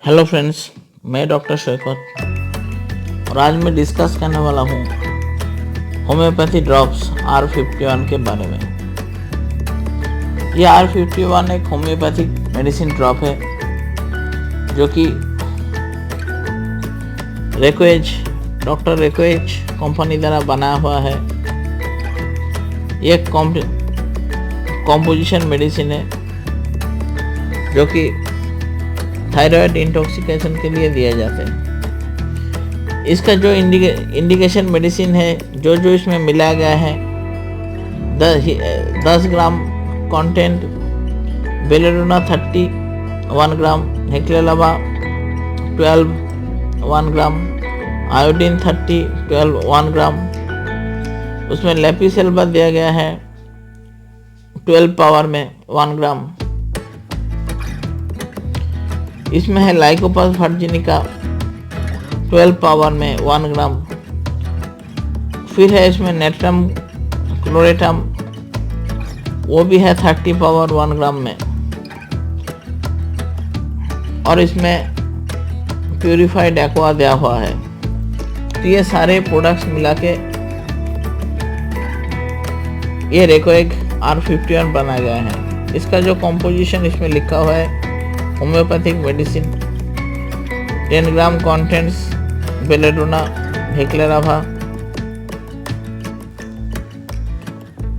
Hello friends, मैं doctor Shaukat और आज मैं डिस्कस करने वाला हूँ होम्योपैथी ड्रॉप्स R51 के बारे में। ये R51 एक होम्योपैथिक मेडिसिन ड्रॉप है जो कि डॉक्टर रेकोएज कंपनी द्वारा बनाया हुआ है। ये कॉम्पोजिशन मेडिसिन है जो कि थायराइड इंटॉक्सिकेशन के लिए दिया जाता है। इसका जो इंडिकेशन मेडिसिन है जो इसमें मिलाया गया है 10 ग्राम कंटेंट बेलेडोना 30 1 ग्राम, हेक्लेलावा 12 1 ग्राम, आयोडीन 30 12 1 ग्राम। उसमें लेपिसेल्वा दिया गया है 12 पावर में 1 ग्राम। इसमें है लाइकोपस वर्जिनिका 12 पावर में 1 ग्राम। फिर है इसमें नेट्रम क्लोरेटम, वो भी है 30 पावर 1 ग्राम में। और इसमें प्यूरिफाइड एक्वा दिया हुआ है। तो ये सारे प्रोडक्ट्स मिला के ये रेकोएग R51 बनाया गया है। इसका जो कॉम्पोजिशन इसमें लिखा हुआ है होम्योपैथिक मेडिसिन 10 ग्राम कंटेंट्स बेलेडोना, हेक्लेलावा,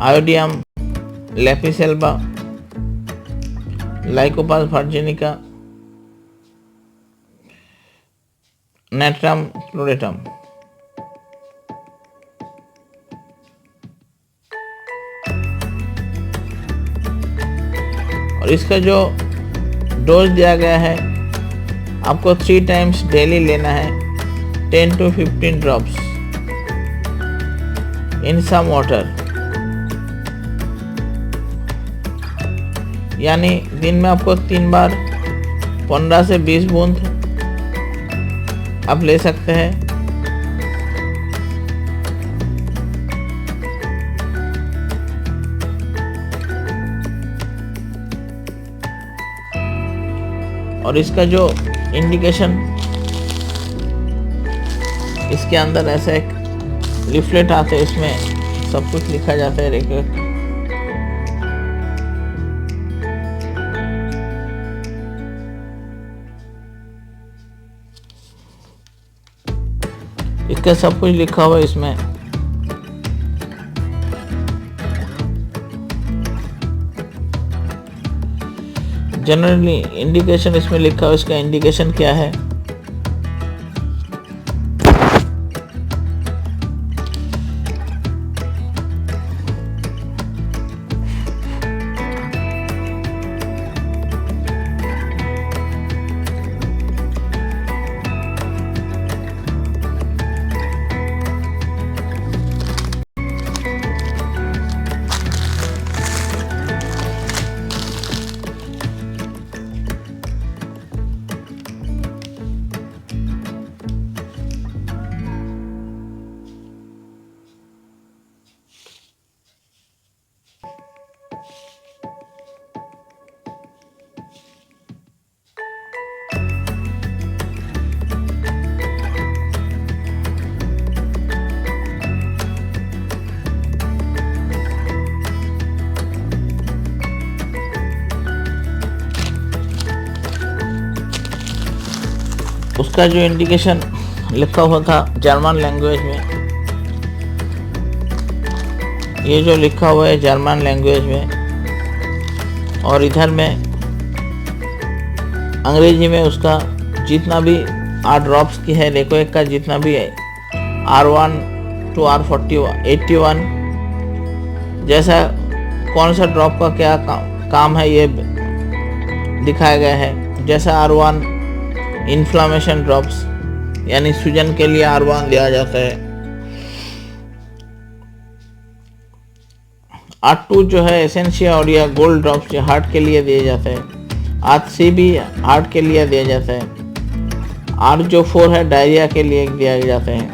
आयोडियम, लेपिसेल्वा, लाइकोपस वर्जिनिका, नेट्रम क्लोरेटम। और इसका जो डोज दिया गया है आपको 3 टाइम्स डेली लेना है 10 to 15 drops in some water, यानी दिन में आपको 3 बार 15 से 20 बूंद आप ले सकते हैं। और इसका जो इंडिकेशन इसके अंदर ऐसा एक लिफलेट आता है, इसमें सब कुछ लिखा जाता है। इसका सब कुछ लिखा हुआ है इसमें। जनरली इंडिकेशन इसमें लिखा है, इसका इंडिकेशन क्या है। उसका जो इंडिकेशन लिखा हुआ था जर्मन लैंग्वेज में, ये जो लिखा हुआ है जर्मन लैंग्वेज में, और इधर में अंग्रेजी में उसका जितना भी 8 ड्रॉप्स की है रेकोएग का, जितना भी है R1 to R81 जैसा कौन सा ड्रॉप का क्या काम है ये दिखाया गया है। जैसा R1 इन्फ्लामेशन ड्रॉप्स, यानी सूजन के लिए R1 दिया जाता है। R2 जो है एसेंशिया और या गोल्ड ड्रॉप्स जो हार्ट के लिए दिए जाते हैं। R3 भी हार्ट के लिए दिया जाता है। R4 है डायरिया के लिए दिया जाता है।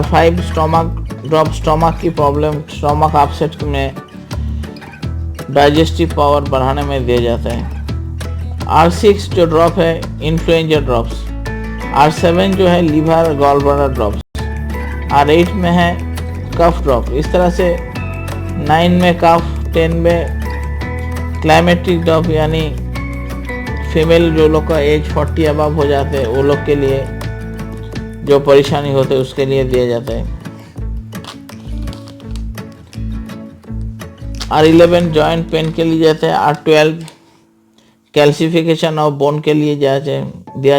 R5 स्टोमक ड्रॉप, स्टोमक की प्रॉब्लम, स्टोमक अपसेट में डाइजेस्टिव पावर बढ़ाने में दिया जाता है। R6 जो ड्रॉप है इन्फ्लुएंजा ड्रॉप्स, R7 जो है liver gall bladder drops, R8 में है कफ ड्रॉप। इस तरह से 9 में कफ, 10 में क्लाइमेटिक ड्रॉप, यानी फीमेल जो लोग का एज 40 अबव हो जाते हैं वो लोग के लिए जो परेशानी होते है उसके लिए दिए जाते हैं। R11 जॉइंट पेन के लिए जाते हैं। R12 कैल्सिफिकेशन ऑफ बोन के लिए दिया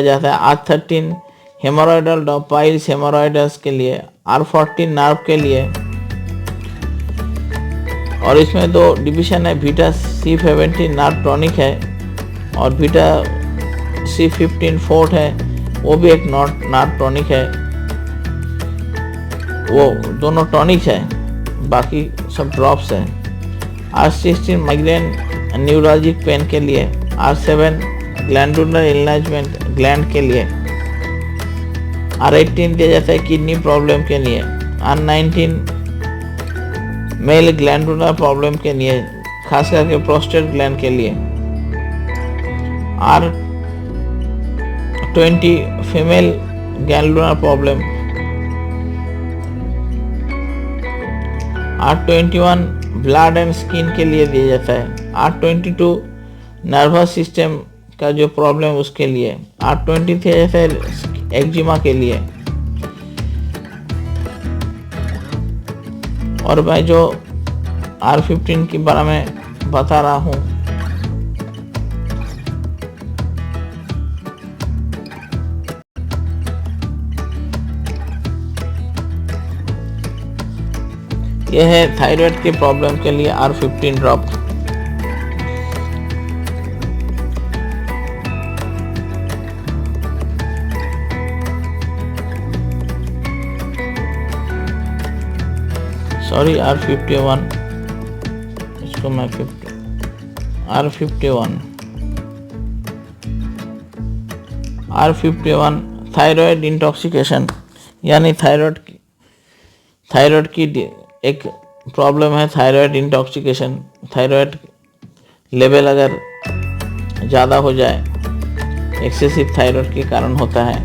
जाता है। R13 हेमोरॉयडल ड्रॉप, पाइल्स हेमोरॉयडल्स के लिए। R14 नर्व के लिए। और इसमें दो डिवीजन है, बीटा C17 नर्व टॉनिक है और बीटा C15 फोर्ट है, वो भी एक नर्व टॉनिक है। वो दोनों टॉनिक है, बाकी सब ड्रॉप्स हैं। R16 माइग्रेन न्यूरोलॉजिक पेन के लिए। R7 ग्लैंडुलर इनलार्जमेंट ग्लैंड के लिए। R18 दिया जाता है किडनी प्रॉब्लम के लिए। R19 मेल ग्लैंडुलर प्रॉब्लम के लिए, खास करके प्रोस्टेट ग्लैंड के लिए। R20 female glandular problem. R21 blood and skin के लिए दिया जाता है। R22 नर्वस सिस्टम का जो प्रॉब्लम उसके लिए। R23 दिया जाता है एक्जिमा के लिए। और मैं जो R15 के बारे में बता रहा हूँ, यह है थायराइड के प्रॉब्लम के लिए R15 ड्रॉप। सॉरी R51, इसको मैं R51 थायराइड इंटॉक्सिकेशन, यानी थायराइड की एक प्रॉब्लम है, थायराइड इंटॉक्सिकेशन। थायराइड लेवल अगर ज़्यादा हो जाए, एक्सेसिव थायराइड के कारण होता है।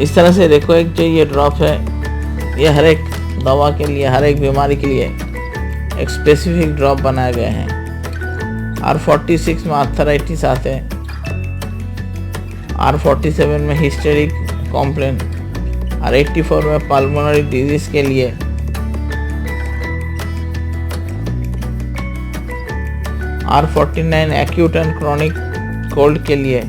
इस तरह से देखो, एक जो ये ड्रॉप है, ये हर एक दवा के लिए, हर एक बीमारी के लिए एक स्पेसिफिक ड्रॉप बनाए गए हैं। R46 में आर्थराइटिस आते हैं। R47 में हिस्टेरिक कॉम्प्लेन। R84 में पल्मोनरी डिजीज के लिए। R49 acute and chronic cold के लिए।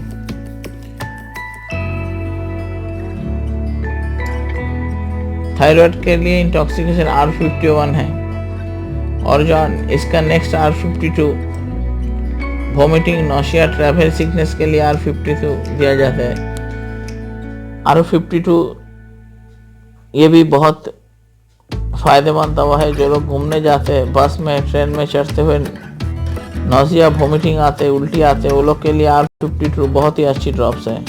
थायराइड के लिए इंटॉक्सिकेशन R51 है। और जो इसका next R52 vomiting, nausea, travel sickness के लिए R52 दिया जाता है। R52 ये भी बहुत फ़ायदेमंद दवा है। जो लोग घूमने जाते हैं, बस में, ट्रेन में चढ़ते हुए नोशिया, वोमिटिंग आते, उल्टी आते, वो लोग के लिए R52 बहुत ही अच्छी ड्रॉप्स है।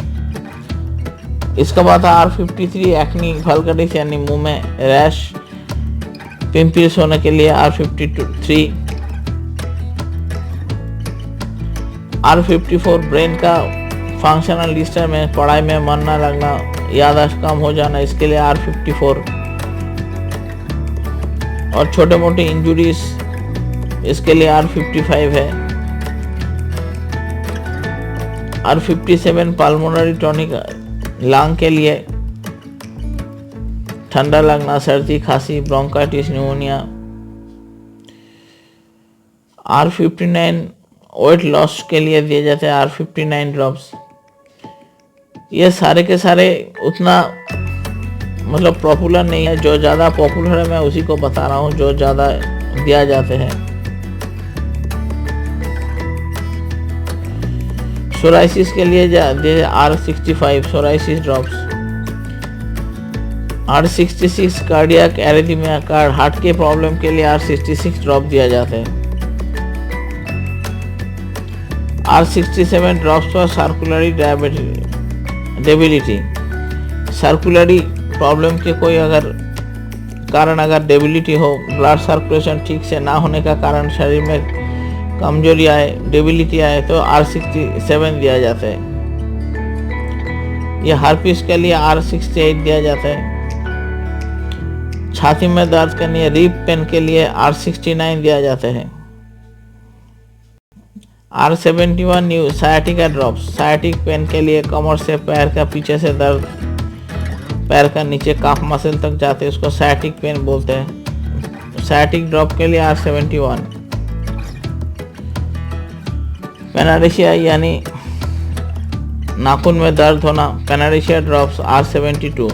इसके बाद R53 एक्नी वल्गारिटिस, यानी मुंह में रैश, पिंपल्स होने के लिए R53। R54 ब्रेन का फंक्शनल डिस्टर्ब में, पढ़ाई में मन न लगना, याददाश्त कम हो जाना, इसके लिए R54। और छोटे मोटे इंजुरीज, इसके लिए R55 है। R57 पल्मोनरी टॉनिक, लंग के लिए, ठंडा लगना, सर्दी, खांसी, bronchitis, pneumonia. R59 weight loss के लिए दिए जाते हैं R59 ड्रॉप्स। ये सारे के सारे उतना मतलब पॉपुलर नहीं है। जो ज़्यादा पॉपुलर है मैं उसी को बता रहा हूँ, जो ज़्यादा दिया जाते हैं। सोराइसिस के लिए R65 psoriasis drops. R66 cardiac arrhythmia, heart के प्रॉब्लम के लिए R66 ड्रॉप दिया जाता है। R67 drops for circulatory debility, circulatory problem के कोई अगर डेबिलिटी हो, ब्लड सर्कुलेशन ठीक से ना होने का कारण, शरीर में कमजोरी आए, डेबिलिटी आए तो R67 दिया जाता है। ये हर्पीस के लिए R68 दिया जाता है। छाती में दर्द करनी है, रिब पेन के लिए R69 दिया जाता है। R71 new sciatica drops, sciatic pain के लिए कमर से पैर का पीछे से दर्द, पैर का नीचे काफ मसल तक जाते हैं, उसको सायाटिक पेन बोलते हैं। सायाटिक ड्रॉप के लिए R71। पेनाडेशिया यानी नाखून में दर्द होना, पेनाडेशिया ड्रॉप्स R72।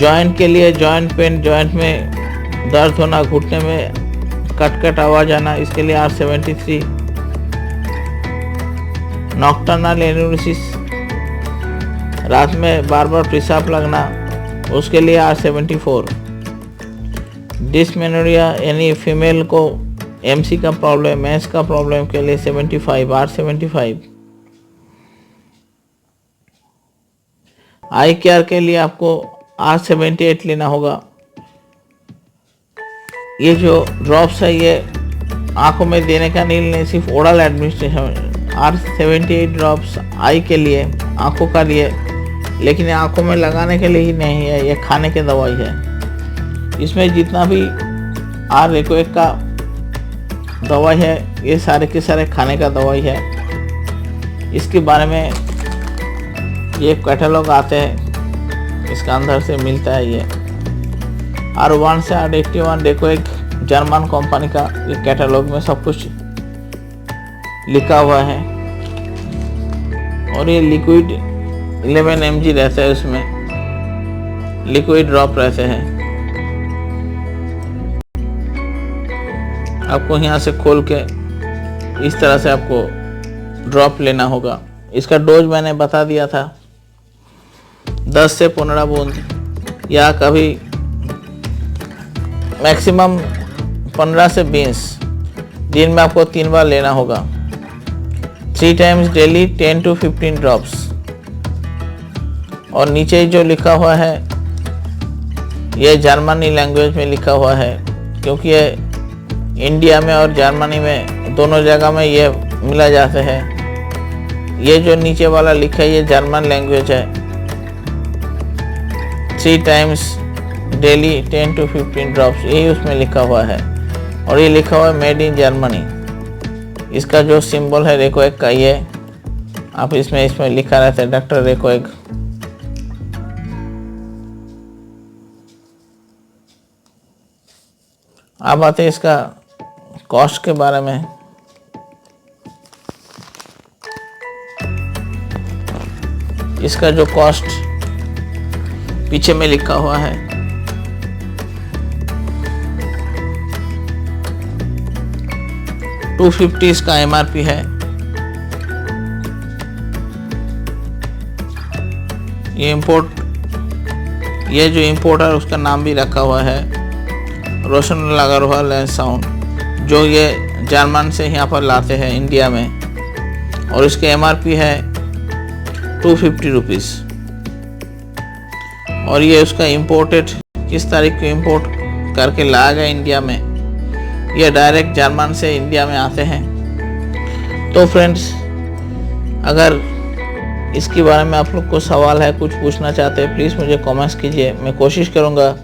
जॉइंट के लिए जॉइंट पेन, जॉइंट में दर्द होना, घुटने में कट आवाज आना, इसके लिए R73। नॉक्टर्नल एनुरेसिस, रात में बार बार पेशाब लगना, उसके लिए R74। डिस्मेनोरिया यानी फीमेल को MC का प्रॉब्लम, मेंस का प्रॉब्लम के लिए 75, R75। आई केयर के लिए आपको R78 लेना होगा। ये जो ड्रॉप्स है ये आंखों में देने का नहीं, सिर्फ ओरल एडमिनिस्ट्रेशन। R78 ड्रॉप्स आई के लिए, आंखों का लिए, लेकिन आंखों में लगाने के लिए ही नहीं है, ये खाने की दवाई है। इसमें जितना भी R-Ecoec का दवाई है ये सारे के सारे खाने का दवाई है। इसके बारे में ये कैटलॉग आते हैं, इसका अंदर से मिलता है। ये R1 से R81 Ecoec जर्मन कंपनी का, ये कैटलॉग में सब कुछ लिखा हुआ है। और ये लिक्विड 11 mg रहता है, उसमें लिक्विड ड्रॉप रहते हैं। आपको यहाँ से खोल के इस तरह से आपको ड्रॉप लेना होगा। इसका डोज मैंने बता दिया था, 10 से 15 बूंद या कभी मैक्सिमम 15 से 20 दिन में आपको 3 बार लेना होगा। 3 टाइम्स डेली 10 to 15 ड्रॉप्स। और नीचे जो लिखा हुआ है ये जर्मनी लैंग्वेज में लिखा हुआ है, क्योंकि ये इंडिया में और जर्मनी में दोनों जगह में ये मिला जाता है। ये जो नीचे वाला लिखा है ये जर्मन लैंग्वेज है। 3 टाइम्स डेली 10 to 15 ड्रॉप्स, यही उसमें लिखा हुआ है। और ये लिखा हुआ है मेड इन जर्मनी। इसका जो सिंबल है Ecoec का, ये आप इसमें लिखा रहता है डॉक्टर Ecoec। अब आते हैं इसका कॉस्ट के बारे में। इसका जो कॉस्ट पीछे में लिखा हुआ है, $250 इसका MRP है। ये जो इंपोर्टर है उसका नाम भी रखा हुआ है, रोशन लगा हुआ लेंस साउंड, जो ये जर्मन से यहाँ पर लाते हैं इंडिया में। और इसके MRP है ₹250। और ये उसका इंपोर्टेड किस तारीख को इंपोर्ट करके लाया गया इंडिया में, ये डायरेक्ट जर्मन से इंडिया में आते हैं। तो फ्रेंड्स, अगर इसके बारे में आप लोग को सवाल है, कुछ पूछना चाहते हैं, प्लीज़ मुझे कमेंट्स कीजिए। मैं कोशिश करूँगा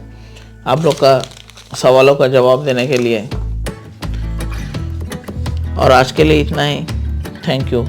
आप लोग का सवालों का जवाब देने के लिए। और आज के लिए इतना ही। Thank you.